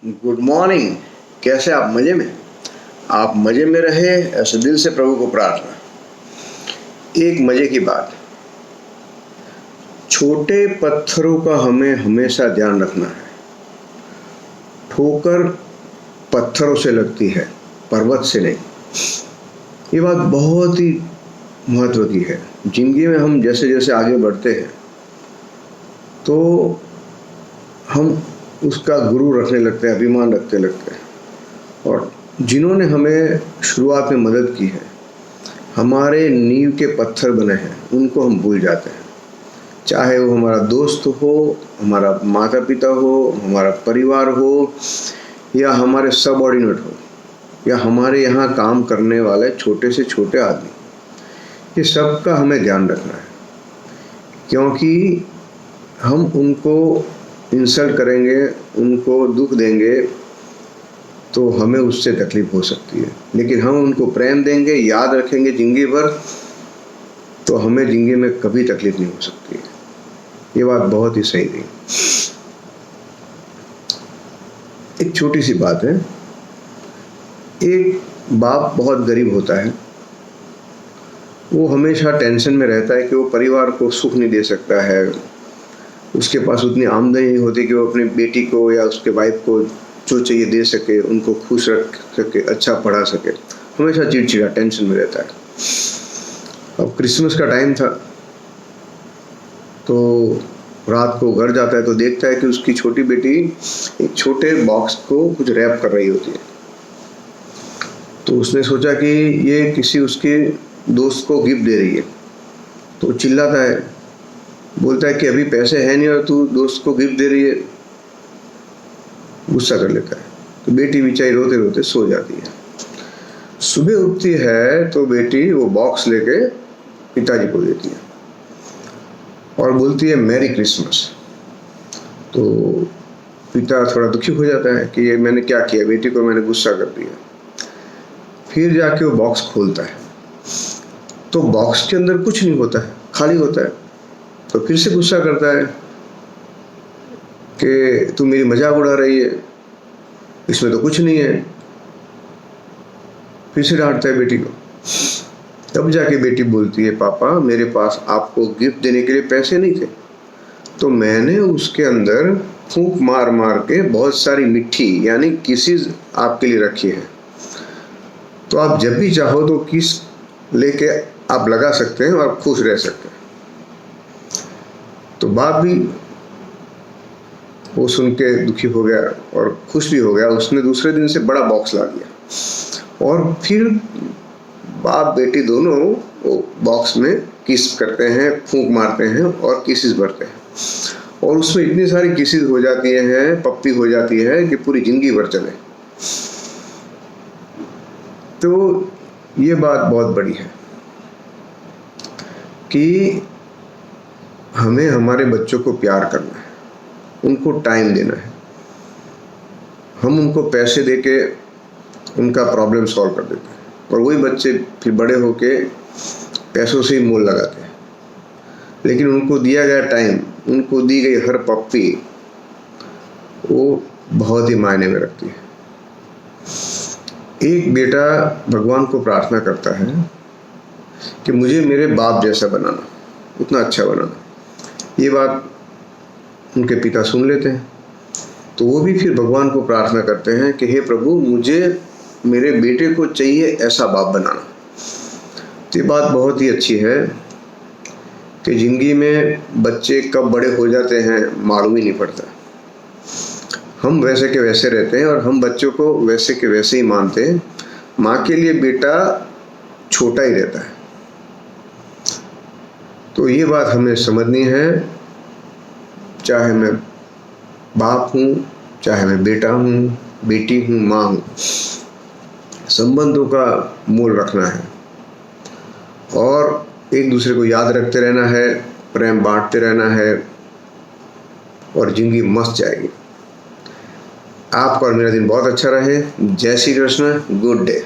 Good morning. कैसे आप? मज़े में? आप मज़े में रहे, ऐसे दिल से प्रभु को प्रार्थना। एक मज़े की बात, छोटे पत्थरों का हमें हमेशा ध्यान रखना है। ठोकर पत्थरों से लगती है, पर्वत से नहीं। ये बात बहुत ही महत्व की है। जिंदगी में हम जैसे जैसे आगे बढ़ते हैं तो हम उसका गुरु रखने लगते हैं, अभिमान रखते लगते हैं। और जिन्होंने हमें शुरुआत में मदद की है, हमारे नींव के पत्थर बने हैं, उनको हम भूल जाते हैं। चाहे वो हमारा दोस्त हो, हमारा माता पिता हो, हमारा परिवार हो, या हमारे सबऑर्डिनेट हो, या हमारे यहाँ काम करने वाले छोटे से छोटे आदमी, ये सब का हमें ध्यान रखना है। क्योंकि हम उनको इंसल्ट करेंगे, उनको दुख देंगे तो हमें उससे तकलीफ हो सकती है। लेकिन हम उनको प्रेम देंगे, याद रखेंगे जिंदगी भर, तो हमें जिंदगी में कभी तकलीफ नहीं हो सकती है। ये बात बहुत ही सही थी। एक छोटी सी बात है। एक बाप बहुत गरीब होता है, वो हमेशा टेंशन में रहता है कि वो परिवार को सुख नहीं दे सकता है। उसके पास उतनी आमदनी नहीं होती कि वो अपनी बेटी को या उसके वाइफ को जो चाहिए दे सके, उनको खुश रख सके, अच्छा पढ़ा सके। हमेशा चिड़चिड़ा, टेंशन में रहता है। अब क्रिसमस का टाइम था, तो रात को घर जाता है तो देखता है कि उसकी छोटी बेटी एक छोटे बॉक्स को कुछ रैप कर रही होती है। तो उसने सोचा कि ये किसी उसके दोस्त को गिफ्ट दे रही है। तो चिल्लाता है, बोलता है कि अभी पैसे हैं नहीं और तू दोस्त को गिफ्ट दे रही है। गुस्सा कर लेता है। तो बेटी बेचारी रोते रोते सो जाती है। सुबह उठती है तो बेटी वो बॉक्स लेके पिताजी को देती है और बोलती है मैरी क्रिसमस। तो पिता थोड़ा दुखी हो जाता है कि ये मैंने क्या किया, बेटी को मैंने गुस्सा कर दिया। फिर जाके वो बॉक्स खोलता है तो बॉक्स के अंदर कुछ नहीं होता है, खाली होता है। तो फिर से गुस्सा करता है कि तू मेरी मजाक उड़ा रही है, इसमें तो कुछ नहीं है। फिर से डांटता है बेटी को। तब जाके बेटी बोलती है, पापा मेरे पास आपको गिफ्ट देने के लिए पैसे नहीं थे, तो मैंने उसके अंदर फूंक मार मार के बहुत सारी मिट्टी यानी किसीज आपके लिए रखी है। तो आप जब भी चाहो तो किस लेके आप लगा सकते हैं और खुश रह सकते हैं। तो बाप भी वो सुन के दुखी हो गया और खुश भी हो गया। उसने दूसरे दिन से बड़ा बॉक्स ला दिया और फिर बाप बेटी दोनों वो बॉक्स में किस करते हैं, फूंक मारते हैं और किसेस भरते हैं। और उसमें इतनी सारी किसेस हो जाती हैं, पप्पी हो जाती है कि पूरी जिंदगी भर चले। तो ये बात बहुत बड़ी है कि हमें हमारे बच्चों को प्यार करना है, उनको टाइम देना है। हम उनको पैसे देके उनका प्रॉब्लम सॉल्व कर देते हैं और वही बच्चे फिर बड़े होके पैसों से ही मोल लगाते हैं। लेकिन उनको दिया गया टाइम, उनको दी गई हर पप्पी, वो बहुत ही मायने में रखती है। एक बेटा भगवान को प्रार्थना करता है कि मुझे मेरे बाप जैसा बनाना, उतना अच्छा बनाना। ये बात उनके पिता सुन लेते हैं तो वो भी फिर भगवान को प्रार्थना करते हैं कि हे प्रभु, मुझे मेरे बेटे को चाहिए ऐसा बाप बनाना। तो ये बात बहुत ही अच्छी है कि ज़िंदगी में बच्चे कब बड़े हो जाते हैं मालूम ही नहीं पड़ता। हम वैसे के वैसे रहते हैं और हम बच्चों को वैसे के वैसे ही मानते हैं। माँ के लिए बेटा छोटा ही रहता है। तो ये बात हमें समझनी है। चाहे मैं बाप हूँ, चाहे मैं बेटा हूँ, बेटी हूँ, माँ हूँ, संबंधों का मूल रखना है और एक दूसरे को याद रखते रहना है, प्रेम बांटते रहना है और जिंदगी मस्त जाएगी। आपका और मेरा दिन बहुत अच्छा रहे। जय श्री कृष्ण। Good day.